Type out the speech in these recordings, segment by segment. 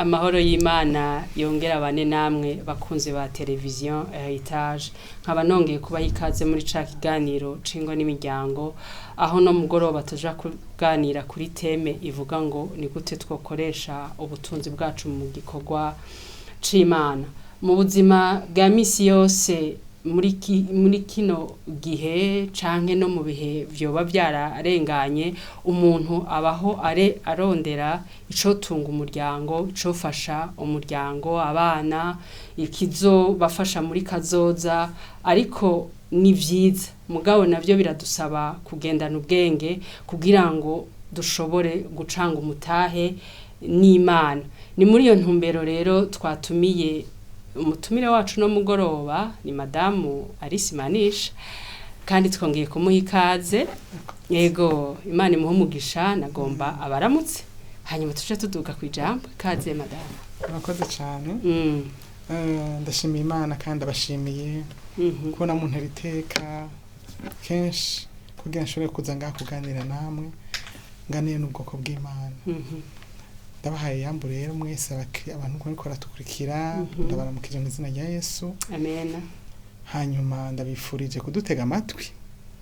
Amahoro y'Imana yongera bane namwe bakunze ba televiziyo Heritage nkaba nongeye kubaha ikaze muri ca kiganiro cingo n'imiryango aho no mugoroba tuja kuganira kuri teme ivuga ngo ni gute twokoresha ubutunzi bwacu mu gikorwa c'Imana mu buzima bwa misi yose muri kino gihe canke no mu bihe vyoba vyararenganye umuntu abaho arondera icotunga umuryango icofasha umuryango abana ikizobafasha muri kazoza ariko ni vyiza mugabo navyo biradusaba kugendana ubwenge kugira ngo dushobore gucanga umutahe n'Imana ni muri iyo ntumbero rero twatumiye umutumire wacu no mugoroba ni madamu Alice Manisha kandi twongeye kumuha ikaze yego Imana imuhe umugisha nagomba abaramutse hanyuma tuje tuduga kwijambo ikaze madamu murakoze cyane ndashimiye Imana kandi abashimiye kubona mu nteriteka kenshi kugira nshobore kuza ngaha kuganira namwe nganiye n'ubwoko bw'Imana ndabahaye yambu rero mwese abantu bariko baratukurikira ndabaramukije mu izina rya Yesu amen hanyuma ndabifurije kudutega amatwi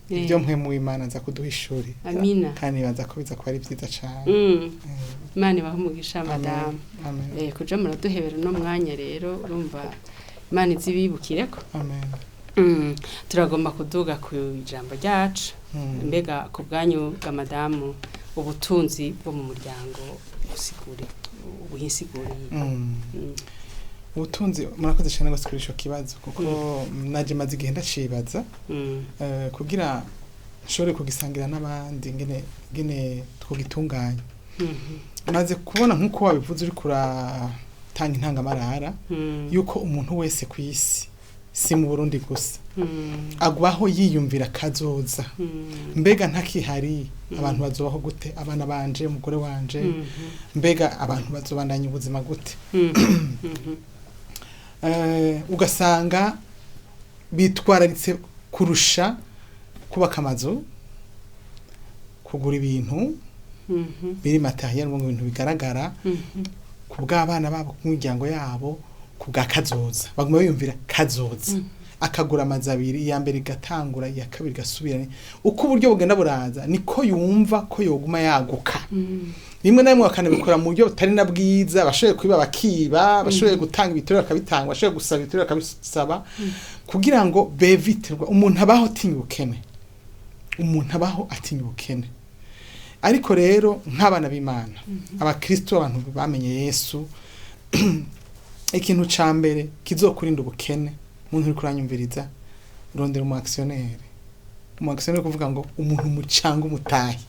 ibyo mwe mu Imana za kuduhishuri amina kandi baza ko biza kwari byiza cyane Imana ibahe umugisha madamu kuja muraduhebera no mwanya rero urumva Imana izibibukireko amen turagomba kuduga ku ijambo ryacu mbega ku bwanyu bwa madamu ubutunzi bwo mu muryango usigure ubuhinsiguriye ubutunzi murakoze cyane gose kuri ico kibazo kuko naje maze igihe ndacibaza kugira nshobore kugisangira n'abandi ngene twogitunganya maze kubona nkuko wabivuze uri kuratanga intangamarara yuko umuntu wese kwisi si mu Burundi gusa agwaho yiyumvira kazoza mbega ntakihari abantu bazobaho gute abana banje umugore wanje mbega abantu bazobandanya ubuzima gute ugasanga bitwararitse kurusha kubaka amazu kugura ibintu biri materiel mu bintu bigaragara ku bw'abana babo ku miryango yabo kubwa kazoza baguma biyumvira kazoza akagura amazabiri ya mbere gatangura ya kabiri gasubirane uko uburyo bugenda buraza niko yumva ko yoguma yaguka rimwe na rimwe bakanabikora mu buryo butari na bwiza bashoboye kwiba bakiba bashoboye gutanga ibiturire akabitanga bashoboye gusaba ibiturire akabisaba kugira ngo bevitirwa umuntu abaho atinya ubukene ariko rero nk'abana b'Imana abakristo abantu bamenye Yesu ikintu ca mbere kizokurinda ubukene umuntu uri kuranyumviriza urondera umu actionnaire kuvuga ngo umuntu mucanga umutahe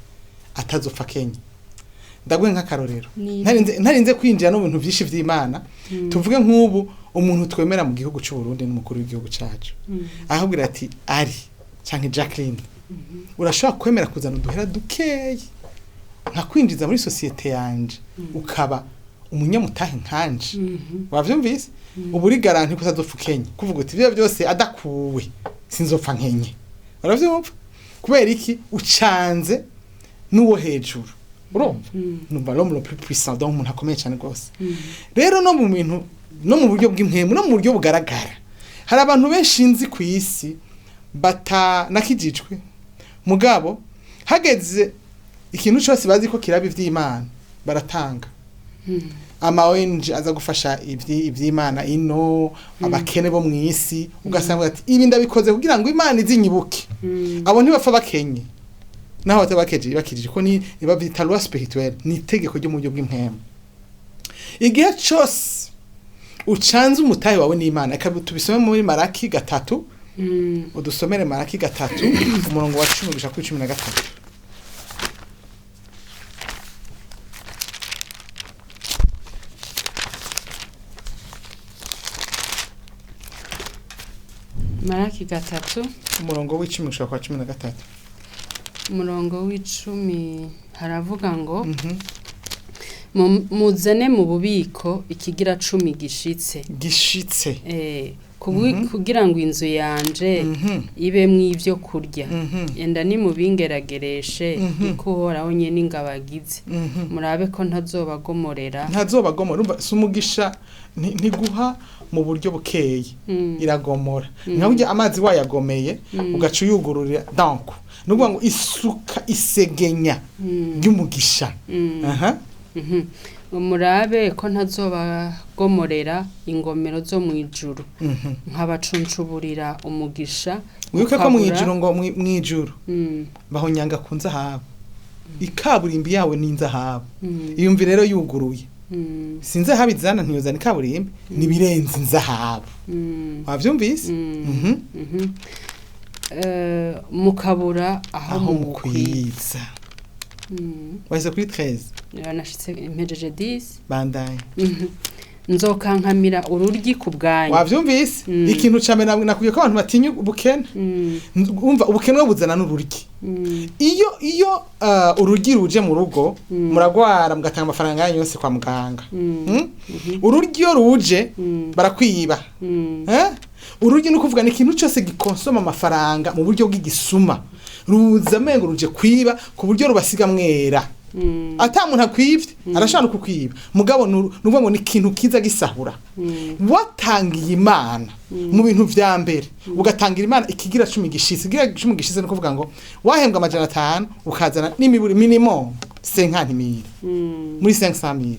atazopfa Kenya ndagwe nk'akarorero ntarinze kwinjira no bintu byinshi vy'Imana tuvuge nk'ubu umuntu twemera mu gihugu cy'u Burundi n'umukuru w'igihugu cacu ahubwira ati ari canke Jacqueline urashobora kwemera kuzana uduhera dukeye nka kwinjiza muri societe yanje ukaba umunyamutahe nkanje wavyumvise uburi garanti ko azopfa Kenya kuvuga uti byo byose adakuwe sinzopfa Kenya uravyumva kubera iki ucanze nuwo hejuru urumva numva lo plus puissant donc umuntu akomeye cyane gose rero no mu bintu no mu buryo bw'impemu no mu buryo bugaragara hari abantu benshi nzi ku isi nakijijwe mugabo hageze ikintu cyose bazi ko kirabi vy'Imana baratanga ama ONG aza gufasha ivy'Imana ino abakene bo mwisi ugasanga ati ibi ndabikoze kugira ngo Imana izinyibuke abo ntibapfa bakenye naho batabakeje bakirije ko ni bavyita loi spirituelle ni itegeko ryo mu buryo bw'impemu igihe cyose ucanze umutahe wawe n'Imana tubisome muri Malaki 3 udusomere Malaki 3 umurongo wa 10 gushika kuri 13 Malaki 3 umurongo w'10 gushika kwa 13 umurongo w'10 haravuga ngo muzane mu bubiko ikigira 10 gishitse kugira ngo inzu yanje ibemwo ivyo kurya enda nimubingeragereshe niko uhoraho nyene ingabagize murabe ko ntazobagomorera urumva si umugisha ntiguha mu buryo bukeye iragomora nkaburya amazi wayagomeye ugaca uyugururira donc nukuvuga ngo isuka isegenya ry'umugisha murabe ko ntazobagomorera ingomero zo mwijuru nkabacuncuburira umugisha wibuke ko mwijuru ngo mwijuru bahonyanga ku nzahabu ikaburimbi yawe ni inzahabu iyumvi rero yuguruye sinzahabu izana ntiyozana ikaburimbi nibirenze inzahabu wavyumvise mukabura aho mukwiza wahise kuri 13 nashitse impejeje 10 bandanye nzokankamira ururyi ku bwanyu wavyumvise ikintu cyame nakubwiye ko abantu batinya ubukene umva ubukene buzana n'ururyi iyo ururyi ruje mu rugo muragwara mugatanga amafaranga yanyu yose kwa muganga ururyi iyo ruje barakwiba ururyi no kuvuga ni ikintu cyose gikonsoma amafaranga mu buryo bw'igisuma ruza mengo ruje kwiba ku buryo rubasiga mwera ata muntu akwivye arashaka kukwiba mugabo nuvuga ngo ni ikintu kiza gisahura watangiye imana mu bintu vya mbere ugatangira imana ikigira 10 gishise no kuvuga ngo wahembwa amajana 5 ukazana n'imiburi minimum 50,000 muri 500,000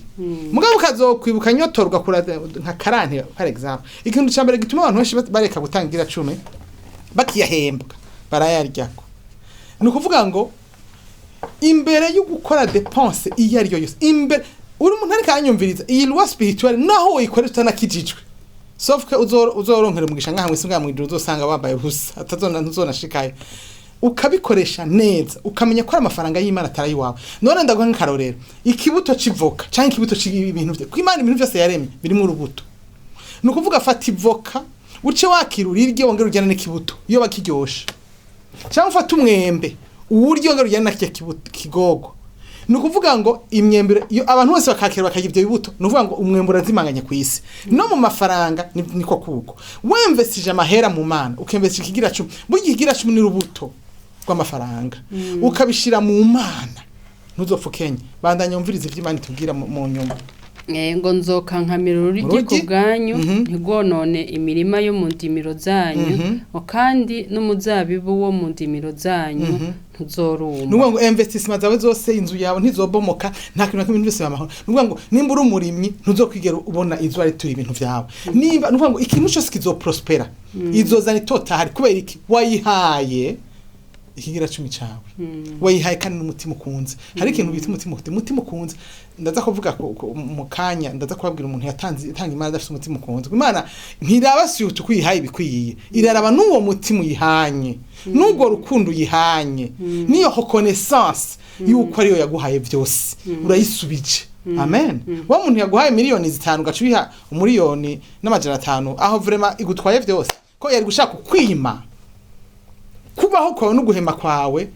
mugabo ukazokwibuka nyotorwa kura nka 40 par exemple ikintu cya mbere gituma abantu benshi bareka gutangira 10 bakiyahembwa barayaryako ni ukuvuga ngo imbere yo gukora dépense iyo ari yo yose imbere uri umuntu ariko anyumviriza iyi loi spirituelle naho uyikora utanakijijwe sauf que uzoronkera umugisha nkahamwe singa mu ijuru uzosanga wambaye ubusa atazonashikayo ukabikoresha neza ukamenya ko ari amafaranga y'Imana atari wawe none ndaguha nk'karorero ikibuto civoka canke ikibuto c'ibintu byo kw'Imana ibintu byose yaremye birimo urubuto nuko uvuga fata ivoka uce wakirura iryo wongera ujyana n'ikibuto iyo bakiryosha cyangwa ufata umwembe uburyo ngaro yana kigogo nukuvuga ngo imyembe iyo abantu bose bakakira bakagira ibyo bibuto nuvuga ngo umwembe urazimanganya ku isi no mu mafaranga niko kuko wemvesije amahera mu mana ukemvesije ikigira 10 buryo ikigira 10 ni rubuto rw'amafaranga ukabishira mu mana ntuzopfukenye bandanya umviriza ivy'Imana tubwira mu nyuma ngo nzokankamira ururyi ku bwanyu ntigonone imirima yo mu ndimiro zanyu kandi n'umuzabibu wo mu ndimiro zanyu ntuzoruma nuvuga ngo investissement zawe zose inzu yawe ntizobomoka nta kintu nakimwe byose bamahoro nuvuga ngo nimba uri umurimyi ntuzokwigera ubona inzu ari turi ibintu vyawe nimba nuvuga ngo ikintu cyose kizoprospera izozana itotahari kubera iki wayihaye ikigira 10 cyawe wayihaye kandi n'umutima ukunze hari ikintu bita umutima ukunze ndaza kuvuga mu kanya ndaza kubabwira umuntu yatanga imana adafite umutima ukunze imana ntirabasiyuta kwihaye bikwiye iraraba n'uwo mutima uyihanye n'ubwo rukundo uyihanye niyo reconnaissance yuko ariyo yaguhaye byose urayisubije amen wa muntu yaguhaye miliyoni 5 gacubiha umuriyoni n'amajana 5 aho vraiment igutwaye byose ko yari gushaka kwima kubaho kwawe no guhema kwawe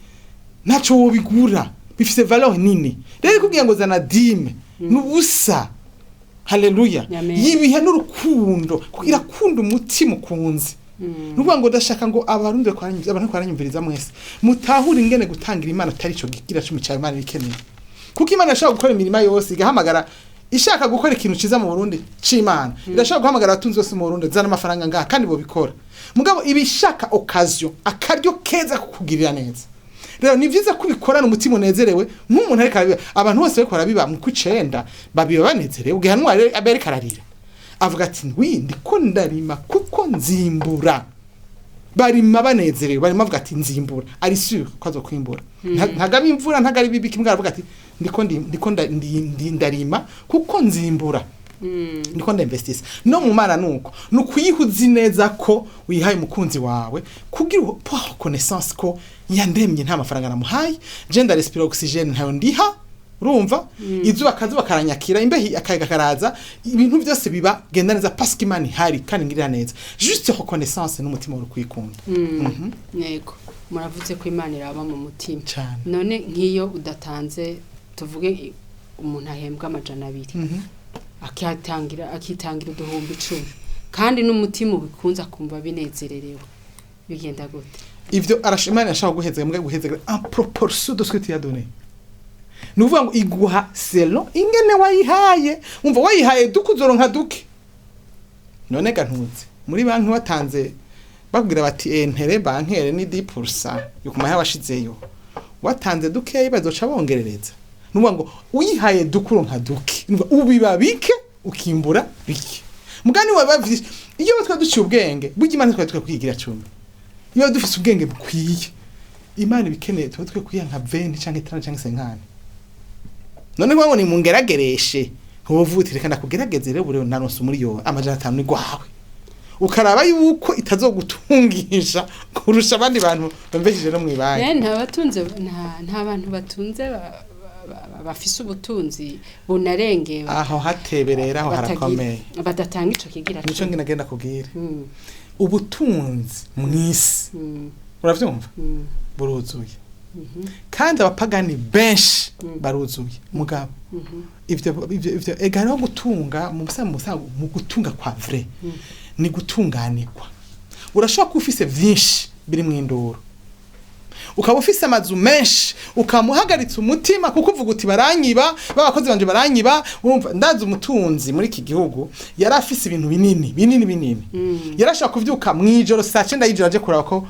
ntaco wobigura bifise valeur nini rero kugira ngo zana dime nubusa haleluya yibihe n'urukundo kugira kundo umutima ukunze nuvuga ngo ndashaka ngo abarundi abantu kwaranyumviriza mwese mutahura ingene gutangira imana atari cyo gigira 10 cya imana ikeneye kuko imana ashaka gukora imirima yose igahamagara ishaka gukora ikintu ciza mu Burundi c'Imana irashaka guhamagara abatunzi bose mu Burundi zana amafaranga ngaha kandi bo bikora mugabo ibishaka occasion akaryo keza kukugirira neza rero ni vyiza kubikorana umutima unezerewe nk'umuntu ariko abantu bose bariko barabiba mu kwicenda babiba banezerewe ugihanwa abereka ararira avuga ati ndiko ndarima kuko nzimbura barima banezerewe barima avuga ati nzimbura ari sûr ko azokwimbura ntagabi imvura ntagari bibi kimwe aravuga ati ndiko ndarima kuko nzimbura ndiko ndinvestisa no mu mana nuko nukuyihuza neza ko wihaye umukunzi wawe kugira connaissance ko yandemye nta mafaranga namuhaye gender respire oxygene ntayo ndiha urumva izuba kazuba karanyakira imbehi akayiga karaza ibintu byose biba genda neza parce que imana ihari kandi ngirira neza juste reconnaissance n'umutima uri kwikunda yego muravuze ko imana iraba mu mutima none nkiyo udatanze tuvuge umuntu ahembwa amajana 2 akitangira uduhumbi 10 kandi n'umutima ubikunza kumva binezererewe bigenda gute ivyo Imana yashaka guheza mbwa guheza en proportion de ce que tu as donné nuvuga ngo iguha selon ingene wayihaye umva wayihaye dukuzoronka duke none gantuze muri banki watanze bakubwira bati entere bankere ni 10% yukuma yabashizeyo watanze duke bazoca bongerereza nuvuga ngo uyihaye dukuronka duke ubiba bike ukimbura bike mugani wabavye iyo batwa duciye ubwenge burya Imana twari kwigira 10 iyo dufise ubwenge bukwiye Imana bikeneye twe kwiya nka 20 canke 30 canke 50 none ngo ni mungeragereshe ntuvutireka ndakugerageze rero bure naronse muri yo amajana 5 ni gwawe ukaraba yuko itazogutungisha kurusha abandi bantu bamvejije no mwibaye nta bantu batunze bafise ubutunzi bunarengewe aho hateberera aho harakomeye badatanga ico kigira nico nginagenda kubwira ubutunzi mwisi uravyumva buruzuye kandi abapagani benshi baruzuye mugabo ivyo egaro gutunga mu gutunga kwa vrai ni gutunganirwa urashobora kufise vyinshi biri mu indoro ukaba ufise amazu menshi ukamuhagaritsa umutima kuko uvuga uti baranyiba babakozi banje baranyiba urumva ndazi umutunzi muri iki gihugu yari afise ibintu binini yarashaka kuvyuka mwijoro saa 9 y'ijoro aje kuraba ko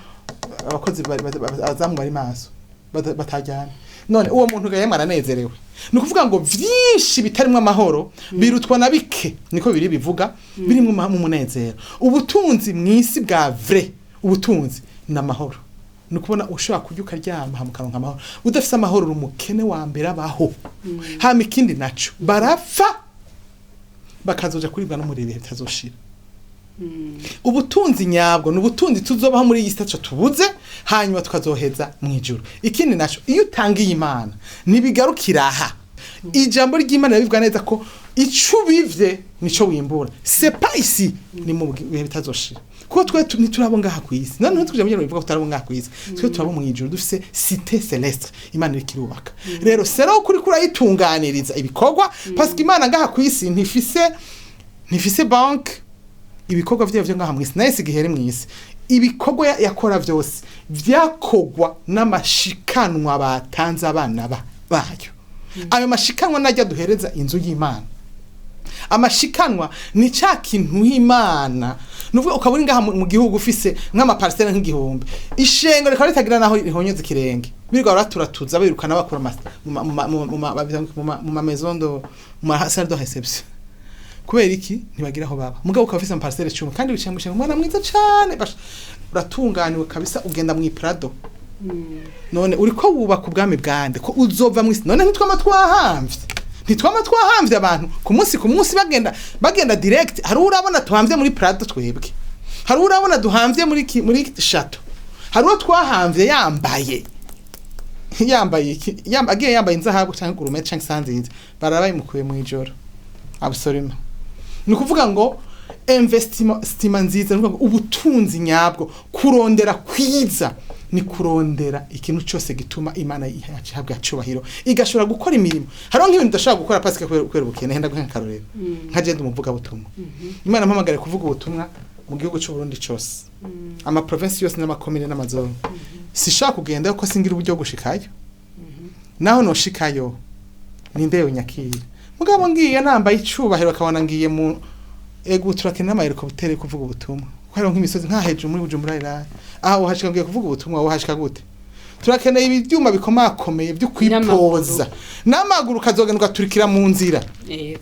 abakozi bazamu bari maso batajyana none uwo muntu gaye mwaranezerewe ni kuvuga ngo vyinshi bitarimwe amahoro birutwa na bike niko biri bivuga birimwe mu munezero ubutunzi mwisi bwa vrai ubutunzi na mahoro nukubona ushobora kuryuka ryama hamukaronka amahoro udafise amahoro rumukene wa mbere abaho hama ikindi naco barapfa bakazoja kuribwa no muri bihe bitazoshira ubutunzi nyabwo n'ubutunzi tuzobaho muri iyi stacho tubuze hanyuma tukazoheza mwijuru ikindi naco iyo utangiye Imana nibigarukira aha ijambo ry'Imana bivuga neza ko icubivye nico wimbura c'est pas ici ni mu bihe bitazoshira ko twe ntiturabo ngaha kwisi none tuje mu bivuga tutarabo ngaha kwisi twe turabo mwijuru dufise cité céleste Imana irikirubaka rero sero kuri kurayitunganiriza ibikorwa parce que Imana ngaha kwisi ntifise bank ibikorwa vyo ngaha mwisi nahise gihere mwisi ibikorwa yakora vyose vyakogwa n'amashikanwa batanze abana bayo ayo mashikanwa najya duhereza inzu y'Imana amashikanwa ni ca kintu y'Imana nuvuga ukaburi ngaha mu gihugu ufise nk'ama parcelle nk'igihumbi ishengo rikaba ritagira naho rihonyeze kirenge birwa baraturatuza birukana bakura mu maison de mu salle de réception kubera iki ntibagira aho baba mugabo ukafise ama parcelle 10 kandi bicambushe umwana mwiza cyane uratunganiwe kabisa ugenda mu Prado none uriko wubaka ubwami bwande ko uzova mwisi none ntitwama twahamvye abantu ku munsi bagenda direct hari urabona tuhamvye muri Prado twebwe hari urabona duhamvye muri chateau hari uwo twahamvye yambaye agiye yambaye inzahabu cyangwa gurume cyangwa sanzinze barabaye mukuye mu ijoro absolument ni kuvuga ngo investiment nziza nuko ubutunzi nyabwo kurondera kwiza ni kurondera ikintu cyose gituma Imana yahabwa cyubahiro igashobora gukora imirimo haro nk'ibintu ndashaka gukora pasika kwera ubukene henda guhanka karorero nka je ndumuvuga butumwa Imana mpamagare kuvuga ubutumwa mu gihugu cy'u Burundi cyose ama province yose n'amakomine n'amazone sishaka kugenda ko singira uburyo gushikayo naho no shikayo nindeyo nyakira mugabo ngiye nambaye icubahiro akabona ngiye mu ego turakena amayereko butere kuvuga ubutumwa kwaro nk'imisozi nkaheje muri Bujumbura ira aho hashika ngiye kuvuga ubutumwa wo hashika gute turakeneye ibyuma bikomakomeye byo kwipoza n'amaguru kazogenuka turikira mu nzira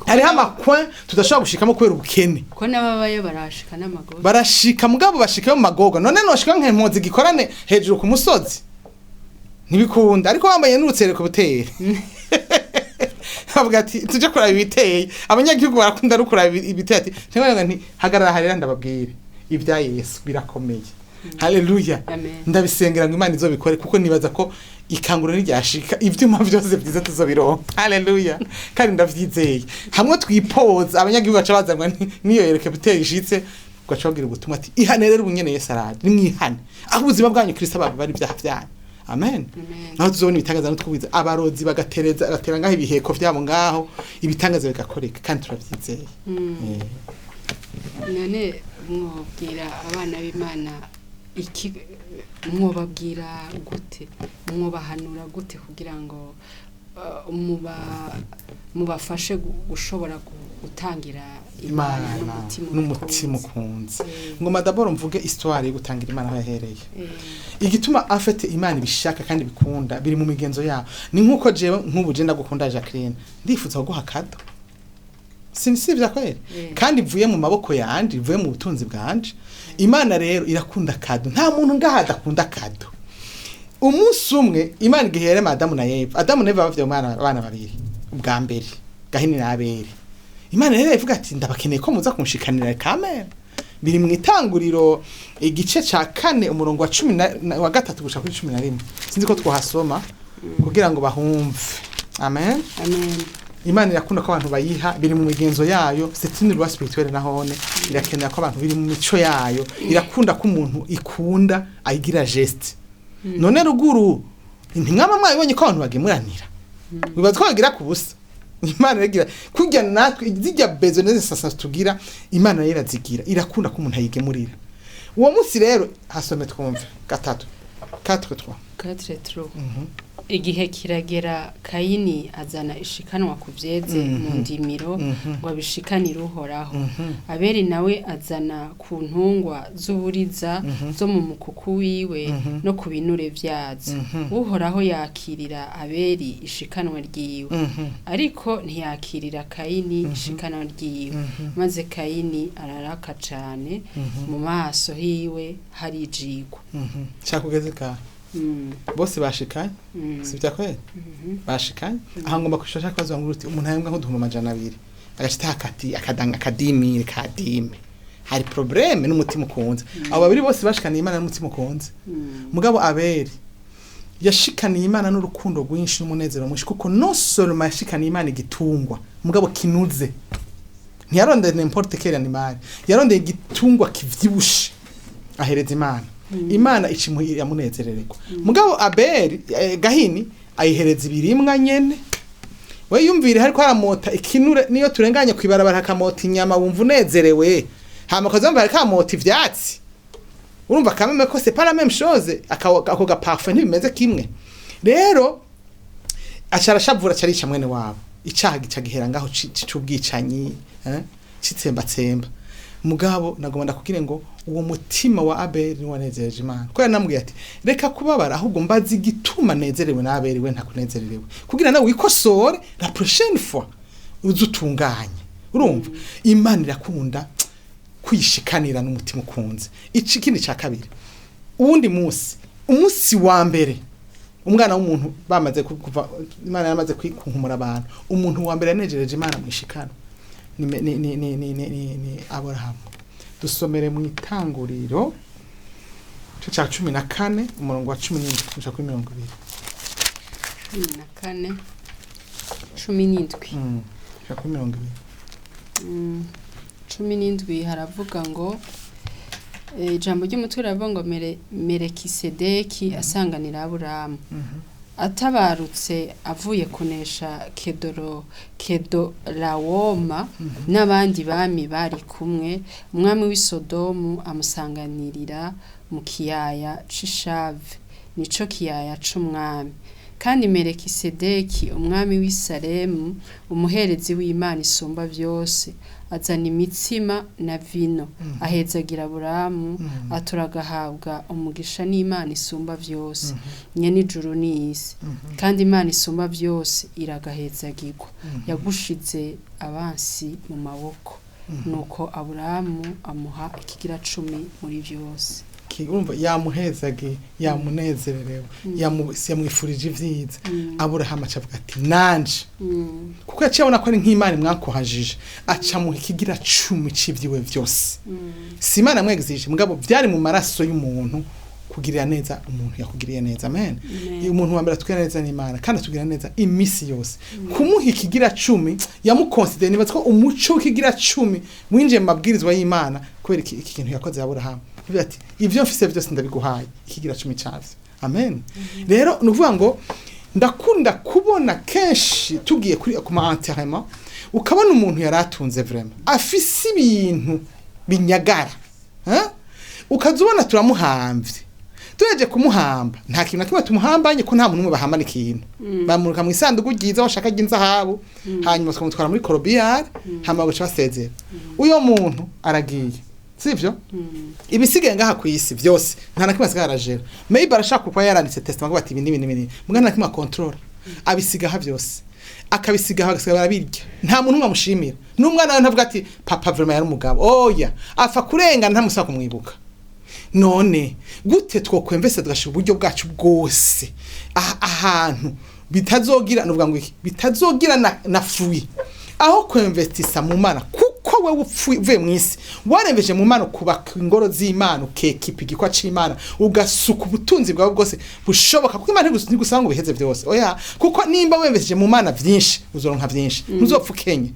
hari amakwe tudashaka gushikamo kwera ubukene ko nababaye barashika n'amaguru barashika mugabo bashika mu magogo none noshika nk'impunzi gikorane hejuru ku musozi ntibikunda ariko bambaye n'urutsereko butere avuga ati tuje kuraba ibiteye abanyagihugu barakunda rukuraba ibiteye ati ntibaga nti hagarara harera ndababwire ibya Yesu birakomeye haleluya ndabisengera ngo Imana izobikore kuko nibaza ko ikanguro ryashika ivyuma byose byiza tuzobironka haleluya kandi ndavyizeye hamwe twipoza abanyagihugu baca bazanwa niyo yereke biteye ishitse ugacagira ubutumwa ati ihane rero ubunyene Yesu arade nimwihane aho ubuzima bwanyu Kristo bari byaha byanyu amen naho tuzobona ibitangaza n'utwubiza abarozi bagatera ngaho ibiheko vyabo ngaho ibitangaza bigakoreka kandi turavyizeye none mwobwira abana b'Imana iki, mwobabwira gute, mwobahanura gute kugira ngo mubafashe gushobora gutangira Imana n'umutima ukunze. Ngoma d'abord mvuge histoire yo gutangira Imana aho yahereye. Igituma afite Imana ibishaka kandi bikunda biri mu migenzo yabo. Ni nkuko jewe nk'ubuje ndagukunda Jacqueline, ndifuza guha kado. Sinisivya kweli. Kandi mvuye mu maboko yanje, mvuye mu butunzi bwanje. Imana rero irakunda kado. Nta muntu ngaha adakunda kado. Umunsi umwe Imana igihere Adamu na Eva. Adamu na Eva bavye abana babiri. Ubwa mbere Gahini na Abeli. Imana rero ivuga ati ndabakeneye ko muza kumushikanira kamera. Biri mu itanguriro igice ca 4 umurongo wa 10 wa 3 gushaka kuri 11. Sinzi ko twahasoma kugira ngo bahumve. Amen. Amen. Imana irakunda ko abantu bayiha biri mu migenzo yayo, c'est une loi spirituelle nahone. Irakenera ko abantu biri mu mico yayo, irakunda ko umuntu ikunda ayigira geste. None ruguru ntinkama mwabonye ko abantu bagemuranira. Bibaza ko bagira kubusa. Imana iragira kujya natwe zijya bezo neze sasa tugira Imana yera zigira irakunda ko umuntu ayigemurira. Uwo munsi rero hasome twumve 4:3 igihe kiragera Kayini azana ishikanwa ku vyeze mu ndimiro ngo abishikanire Uhoraho. Abeli nawe azana ku ntungwa z'uburiza zo mu mukuku wiwe no ku binure vyazo. Uhoraho yakirira Abeli ishikanwa ryiwe, ariko ntiyakirira Kayini ishikanwa ryiwe. Maze Kayini araraka cane, mu maso hiwe harijigwa. Cyakugeze ka bose bashikanye sibya kweli bashikanye aha ngomba kushasha kwazo nguruti umuntu ayembwa nko 200 agashita akati akadanga kadimi kadime hari problème n'umutima ukunze abo babiri bose bashikaniye Imana n'umutima ukunze mugabo Abeli yashikaniye Imana n'urukundo rwinshi n'umunezero mwinshi kuko no seulement yashikaniye Imana igitungwa mugabo kinuze ntiyaronde n'importe quel animal yaronde igitungwa kivyibushe ahereza Imana. Imana ichimuhira yamunezerereko. Mugabo Abeli Gahini ayihereza ibirimwa nyene. We yumvire hariko haramota ikinure niyo turenganye kwibarabara hakamota inyama wumva unezerewe. Hama kozamba hakamota ivyatsi. Urumva kameme ko c'est pas la même chose ako ga parfum ntibimeze kimwe. Rero acarashavura carica mwene wabo. Icaha gicagihera ngaho c'ubwicanyi, citsembatsemba. Mugabo nagomba ndakugire ngo uwo mutima wa Abeli wanezereje Imana. Ko yanambwiye ati reka kubabara ahubwo mbazi gituma nezerewe na Abeli we ntakunezerewe. Kugira nawe wikosore la prochaine fois uzutunganye. Urumva Imana irakunda kwishikanira n'umutima ukunze. Iki kindi ca kabiri. Uwundi umunsi wa mbere umwana w'umuntu bamaze kuva Imana yamaze kwinkumura abantu. Umuntu wa mbere yanejereje Imana mwishikana. Ni Abrahamu. Dusomere mu itanguriro cya 14 umurongo wa 17 kuja kuri 20. 14 17 kuri 20. 17 haravuga ngo ijambo ry'umutwe ravuga ngo Melekisedeki asanganira Aburahamu. Atabarutse avuye kunesha Kedorlaoma n'abandi bami bari kumwe, umwami w'Isodomu amusanganirira mu kiyaya c'Ishave, nico kiyaya c'umwami. Kandi Melekisedeki umwami w'Isalemu umuherezi w'Imana isumba byose azana imitsima na vino ahezagira Aburahamu aturagahabwa umugisha n'Imana isumba byose nyene ijuru n'isi. Kandi Imana isumba byose iragahezagirwa yagushize abansi mu maboko. Nuko Aburahamu amuha ikigira 10 muri byose. Urumva yamuhezage yamunezererewe yamwifurije ivyiza. Aburahamu acavuga ati nanje kuko yacabona ko ari nk'Imana mwakohajije aca mu ikigira 10 c'ivyiwe vyose. Si Imana mwegizije mugabo byari mu maraso y'umuntu kugirira neza umuntu yakugiriye neza. Amen. Umuntu wa mbere atugirira neza n'Imana kandi atugirira neza imisi yose. Kumuha ikigira 10 yamukonsidera nibaza ko umuco w'ikigira 10 winje mu mabwirizwa y'Imana kubera iki kintu yakoze Aburahamu. Ati ivyo mfise byose ndabiguhaye ikigira 10 cyavyo. Amen. Rero nuvuga ngo ndakunda kubona kenshi tugiye kuri ku enterrement ukabona umuntu yaratunze vraiment afise ibintu binyagara ukazubona turamuhamvye tureje kumuhamba nta kintu nakimwe tumuhambanye ko nta muntu umwe bahambana ikintu bamuruka mu isanduku ryiza bashaka ry'inzahabu hanyuma tukamutwara muri korobiyari hama guca basezera uyo muntu aragiye sivyo ibisigaye ngaha ku isi byose nta nakimwe asigaye arajera maybe arashaka kuba yaranditse testament ngo bati ibi n'ibindi mbwa nta nakimwe control abisigaha byose akabisigaho agasigara barabirya nta muntu umwe amushimira n'umwana we ntavuga ati papa vraiment yari umugabo oya afa kurengana nta musaka kumwibuka none gute twokwemvese tugashira uburyo bwacu bwose ahantu bitazogira nuvuga ngo iki bitazogira na fruit aho kwemvestisa mu mana kuko wewe upfuye mu isi warembeje mu mana kubaka ingoro z'Imana ukekipa igikwa c'Imana ugasuka ubutunzi bwawe bwose bushoboka kuko Imana ntigusanga ngo biheze byose oya kuko nimba wembeje mu mana byinshi uzoronka byinshi ntuzopfukenye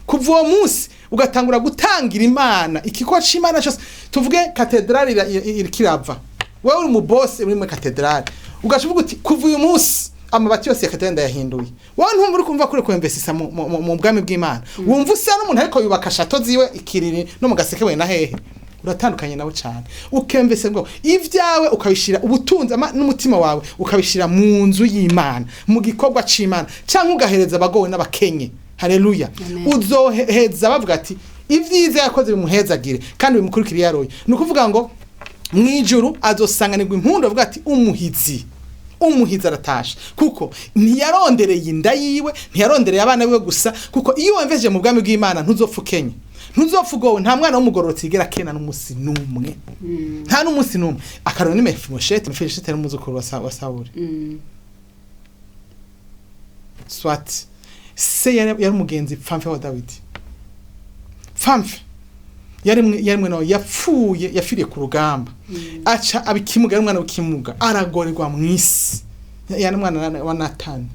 kuva uwo munsi ugatangura gutangira Imana ikikwa c'Imana cyose tuvuge katedrali irikirava wewe uri mu boss uri mu katedrali ugashuvuga uti kuva uyu munsi amabati yose ya katedrali yahinduye wowe ntumva uri kumva kure kwemvesisa mu bwami bw'Imana wumva usa n'umuntu ariko yubaka shato ziwe ikiriri no mu gaseke we na hehe uratandukanye nawe cyane ukemvese ngo ivyawe ukabishira ubutunzi n'umutima wawe ukabishira mu nzu y'Imana mu gikorwa c'Imana cyangwa ugahereza abagowe n'abakenye haleluya uzoheza bavuga ati ivyiza yakoze bimuhezagire kandi bimukurikira yaroye nukuvuga ngo mwijuru azosanganirwa impundu avuga ati umuhizi aratasha kuko ntiyarondereye inda yiwe ntiyarondereye abana biwe gusa kuko iyo wemveje mu bwami bw'Imana ntuzopfukenye ntuzopfugowe nta mwana w'umugororotsi igera kena n'umusi numwe nta n'umusi numwe akarone ni Mefibosheti n'umuzukuru wa Sawuli swat se yari umugenzi pfamfe wa Dawidi pfamfe yarimwe nawe yafiriye ku rugamba aca abikimuga ari umwana w'ikimuga aragorerwa mu isi yana mwana wa Natani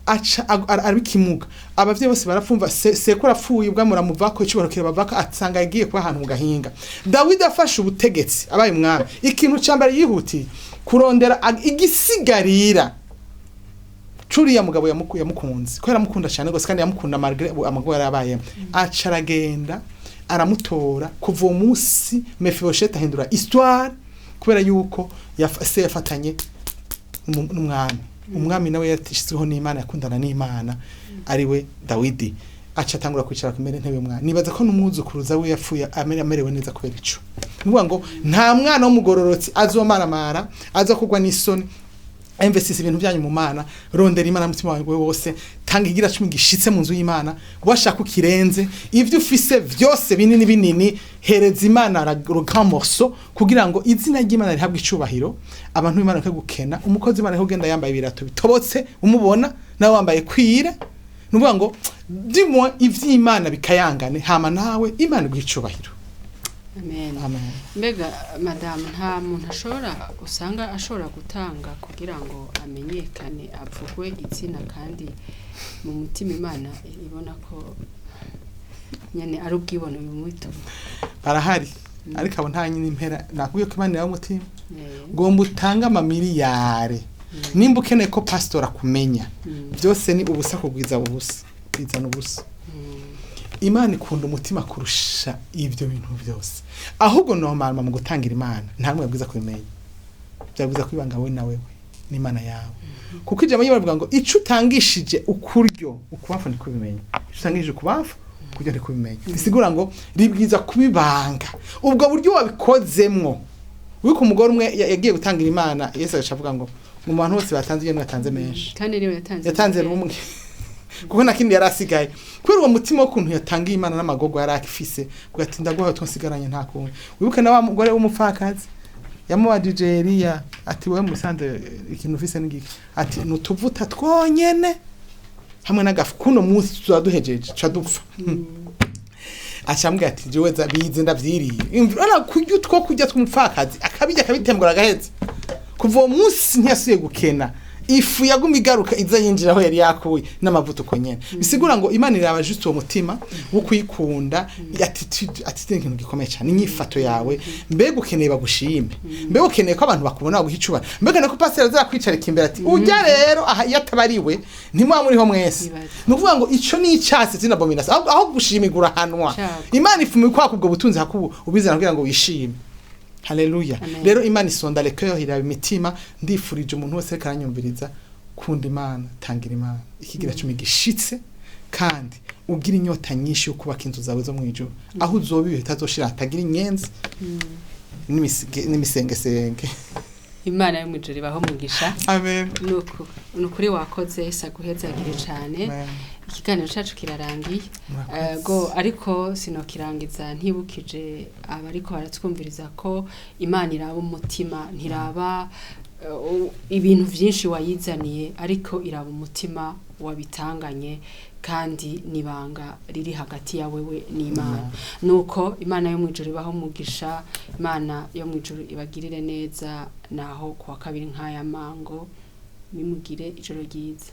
aca arabikimuga abavye bose barapfumva sekora apfuye ubwamuramuvako icyubarokera bavaka atsanga yagiye kwa ahantu mu gahinga Dawidi afashe ubutegetsi abaye umwami ikintu cyambere yihutiye kurondera igisigarira Churiya mugabo yamukunze ko yaramukunda cyane gose kandi yamukunda amagwa yarabaye aca aragenda aramutora kuva umunsi Mefibosheti ahindura histoire kubera yuko yafatanye umwami nawe yatishizeho n'Imana yakundana n'Imana ariwe Dawidi aca atangura kwicara ku mbere ntebe umwana nibaza ko n'umuzukuruza we yapfuye amerewe neza kubera ico nuvuga ngo nta mwana w'umugororotsi azomaramara aza kugwa n'isoni investisi ibintu byanyu mu Mana rondera Imana mutima wawe wose tanga igira 10 gishitse mu nzu y'Imana washaka ukirenze ivyo ufise byose binini hereza Imana rugamorso kugira ngo izina ry'Imana rihabwe icubahiro abantu b'Imana bakagukena umukozi Imana kugenda yambaye ibirato bitobotse umubona nawe wambaye kwire nuvuga ngo dimwe ivy'Imana bikayangane hama nawe Imana gwicubahiro Amen. Mbega madame nta muntu ashobora gutanga kugira ngo amenyekane avugwe izina kandi mu mutima Imana ibona ko nyene ari ubwibone bimwito barahari ariko abo nta nyine impera nakubwiye ko Imana yawe umutima ngomba utanga amamiliyare nimba ukeneye ko pastor akumenya byose ni ubusa kugwiza ubusa bizana ubusa Imana ikunda umutima kurusha ibyo bintu byose ahubwo normal mu gutangira Imana nta mwe bwiza kubimenya byabwiza kwibanga we na wewe n'Imana yawe kuko ijambo y'Imana ngo ico utangishije ukuryo ukubafu ni kubimenya utangishije kubafu kujya ndi kubimenya bisigura ngo ribwiza kubibanga ubwo buryo wabikozemwo uri ku mugore umwe yagiye gutangira Imana Yesu acavuga ngo mu bantu bose batanze iyo mwatanze menshi kandi niwe yatanze rumwe kuko nakindi yarasigaye kwera uwo mutima wo kuntu yatangiye Imana n'amagogo yarakifise kugatinda guha twasigaranye nta kuntu wibuke na wa mugore w'umupfakazi yamubajije Eliya ati wewe musanze ikintu ufise n'igiki ati nutuvuta twonyene hamwe n'agafu kuno munsi tuzaduhejeje cadupfa acambwe ati jewe zabize ndavyiriye imvura kujya two kujya tw'umupfakazi akabijya akabitembura gaheze kuva uwo munsi ntiyasuye gukena ifu yaguma igaruka iza yinjira aho yari yakuye n'amavuta uko nyene bisigura ngo Imana iraba juste uwo mutima wo kwikunda attitude ikintu gikomeye cyane inyifato yawe mbega ukeneye bagushime mbega ukeneye ko abantu bakubona baguhicubana mbega ko pastor azakwicarika imbere ati ujya rero aha yatabariwe ntimwa muriho mwese nukuvuga ngo ico ni icyasi zina abomination aho gushimigura hanwa Imana ifumwe kwa kubwo butunzi hakubu ubizana kugira ngo wishime. Haleluya. Rero Imana isonda le cœur iraba imitima ndifurije umuntu wese karanyumviriza kunda Imana tangira Imana ikigira cumi gishitse kandi ugira inyota nyinshi yo kubaka inzu zawe zo mwijuru aho uzobiye tazoshira tagira inyenzi n'imisengesenge. Imana yo mwijuru ibaho mugisha. Amen. Nukuri wakoze saguhezagire cyane. Ikiganiro cyacu kirarangiye go ariko sinokirangiza ntibukije abariko baratwumviriza ko Imana iraba umutima ntiraba ibintu byinshi wayizaniye ariko iraba umutima wabitanganye kandi nibanga riri hagati ya wewe n'Imana nuko Imana yo mwijuru ibaho mugisha Imana yo mwijuru ibagirire neza naho kuwa kabiri nk'aya mango nimugire ijoro ryiza.